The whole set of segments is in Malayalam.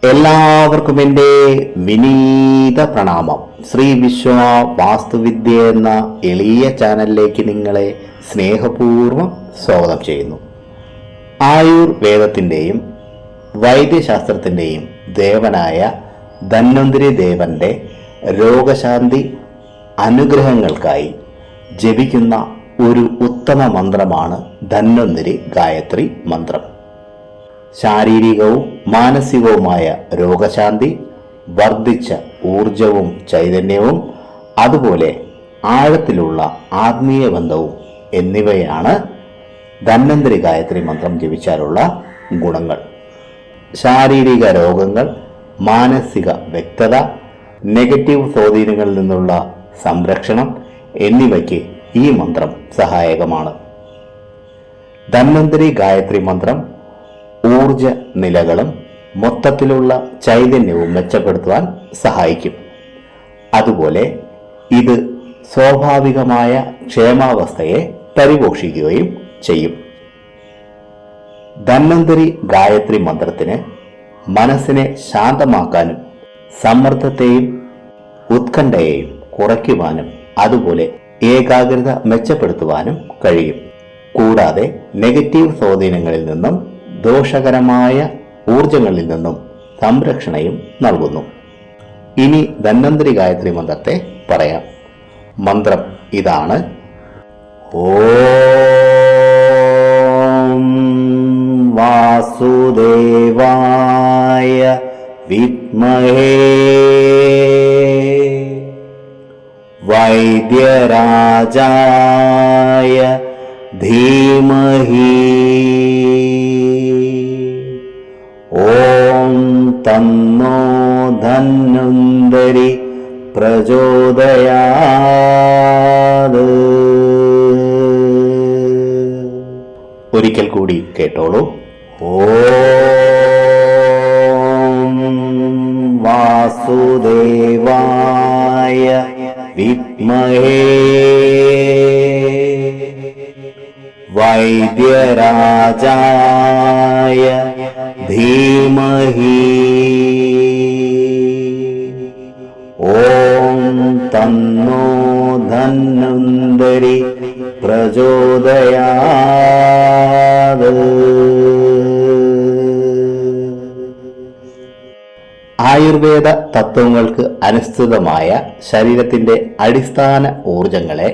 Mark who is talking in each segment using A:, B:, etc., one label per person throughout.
A: എല്ലാവർക്കും എൻ്റെ വിനീത പ്രണാമം. ശ്രീ വിശ്വ വാസ്തുവിദ്യ എന്ന എളിയ ചാനലിലേക്ക് നിങ്ങളെ സ്നേഹപൂർവ്വം സ്വാഗതം ചെയ്യുന്നു. ആയുർവേദത്തിൻ്റെയും വൈദ്യശാസ്ത്രത്തിൻ്റെയും ദേവനായ ധന്വന്തരി ദേവന്റെ രോഗശാന്തി അനുഗ്രഹങ്ങൾക്കായി ജപിക്കുന്ന ഒരു ഉത്തമ മന്ത്രമാണ് ധന്വന്തരി ഗായത്രി മന്ത്രം. ശാരീരികവും മാനസികവുമായ രോഗശാന്തി, വർദ്ധിച്ച ഊർജവും ചൈതന്യവും, അതുപോലെ ആഴത്തിലുള്ള ആത്മീയ ബന്ധവും എന്നിവയാണ് ധന്വന്തരി ഗായത്രി മന്ത്രം ജപിച്ചാലുള്ള ഗുണങ്ങൾ. ശാരീരിക രോഗങ്ങൾ, മാനസിക വ്യക്തത, നെഗറ്റീവ് സ്വാധീനങ്ങളിൽ നിന്നുള്ള സംരക്ഷണം എന്നിവയ്ക്ക് ഈ മന്ത്രം സഹായകമാണ്. ധന്വന്തരി ഗായത്രി മന്ത്രം ഊർജ നിലകളും മൊത്തത്തിലുള്ള ചൈതന്യവും മെച്ചപ്പെടുത്തുവാൻ സഹായിക്കും. അതുപോലെ ഇത് സ്വാഭാവികമായ ക്ഷേമാവസ്ഥയെ പരിപോഷിക്കുകയും ചെയ്യും. ധന്വന്തരി ഗായത്രി മന്ത്രത്തിന് മനസ്സിനെ ശാന്തമാക്കാനും സമ്മർദ്ദത്തെയും ഉത്കണ്ഠയെയും കുറയ്ക്കുവാനും അതുപോലെ ഏകാഗ്രത മെച്ചപ്പെടുത്തുവാനും കഴിയും. കൂടാതെ നെഗറ്റീവ് സ്വാധീനങ്ങളിൽ നിന്നും ദോഷകരമായ ഊർജങ്ങളിൽ നിന്നും സംരക്ഷണയും നൽകുന്നു. ഇനി ധന്വന്തരി ഗായത്രി മന്ത്രത്തെ പറയാം. മന്ത്രം ഇതാണ്: ഓം വാസുദേവായ വിദ്മഹേ വൈദ്യരാജായ ധീമഹി ഓം തന്നോ ധന്വന്തരി പ്രചോദയാത്. ഒരിക്കൽ കൂടി കേട്ടോളൂ. ഓം വാസുദേവായ വിദ്മഹേ വൈദ്യരാജായ ധീമഹി ഓം തന്നോ ധന്വന്തരി പ്രചോദയാത്. ആയുർവേദ തത്വങ്ങൾക്ക് അനുസൃതമായ ശരീരത്തിന്റെ അടിസ്ഥാന ഊർജങ്ങളെ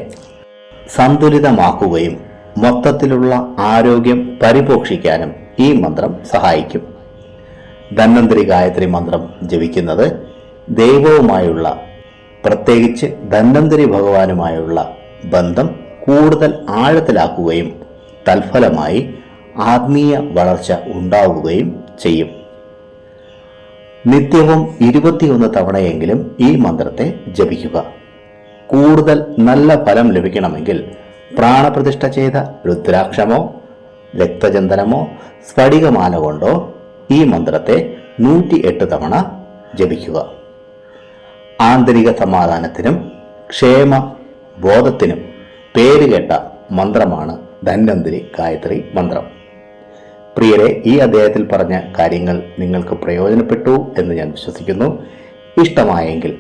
A: സന്തുലിതമാക്കുകയും മൊത്തത്തിലുള്ള ആരോഗ്യം പരിപോഷിക്കാനും ഈ മന്ത്രം സഹായിക്കും. ധന്വന്തരി ഗായത്രി മന്ത്രം ജപിക്കുന്നത് ദൈവവുമായുള്ള, പ്രത്യേകിച്ച് ധന്വന്തരി ഭഗവാനുമായുള്ള ബന്ധം കൂടുതൽ ആഴത്തിലാക്കുകയും തൽഫലമായി ആത്മീയ വളർച്ച ഉണ്ടാവുകയും ചെയ്യും. നിത്യവും 21 തവണയെങ്കിലും ഈ മന്ത്രത്തെ ജപിക്കുക. കൂടുതൽ നല്ല ഫലം ലഭിക്കണമെങ്കിൽ പ്രാണപ്രതിഷ്ഠ ചെയ്ത രുദ്രാക്ഷമോ രക്തചന്ദനമോ സ്ഫടികമാല കൊണ്ടോ ഈ മന്ത്രത്തെ 108 തവണ ജപിക്കുക. ആന്തരിക സമാധാനത്തിനും ക്ഷേമ ബോധത്തിനും പേരുകേട്ട മന്ത്രമാണ് ധന്വന്തരി ഗായത്രി മന്ത്രം. പ്രിയരെ, ഈ അധ്യായത്തിൽ പറഞ്ഞ കാര്യങ്ങൾ നിങ്ങൾക്ക് പ്രയോജനപ്പെട്ടു എന്ന് ഞാൻ വിശ്വസിക്കുന്നു. ഇഷ്ടമായെങ്കിൽ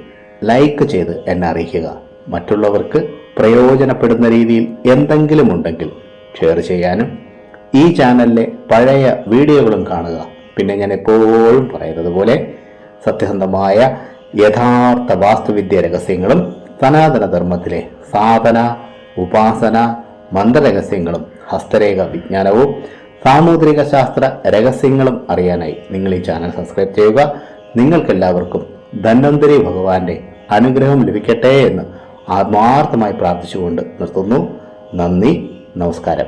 A: ലൈക്ക് ചെയ്ത് എന്നെ അറിയിക്കുക. മറ്റുള്ളവർക്ക് പ്രയോജനപ്പെടുന്ന രീതിയിൽ എന്തെങ്കിലും ഉണ്ടെങ്കിൽ ഷെയർ ചെയ്യാനും, ഈ ചാനലിലെ പഴയ വീഡിയോകളും കാണുക. പിന്നെ ഞാൻ എപ്പോഴും പറയുന്നത് പോലെ സത്യസന്ധമായ യഥാർത്ഥ വാസ്തുവിദ്യ രഹസ്യങ്ങളും സനാതന ധർമ്മത്തിലെ സാധന, ഉപാസന, മന്ത്രരഹസ്യങ്ങളും ഹസ്തരേഖ വിജ്ഞാനവും സാമുദ്രിക ശാസ്ത്ര രഹസ്യങ്ങളും അറിയാനായി നിങ്ങൾ ഈ ചാനൽ സബ്സ്ക്രൈബ് ചെയ്യുക. നിങ്ങൾക്കെല്ലാവർക്കും ധന്വന്തരി ഭഗവാന്റെ അനുഗ്രഹം ലഭിക്കട്ടെ എന്ന് ആത്മാർത്ഥമായി പ്രാർത്ഥിച്ചുകൊണ്ട് നിർത്തുന്നു. നന്ദി, നമസ്കാരം.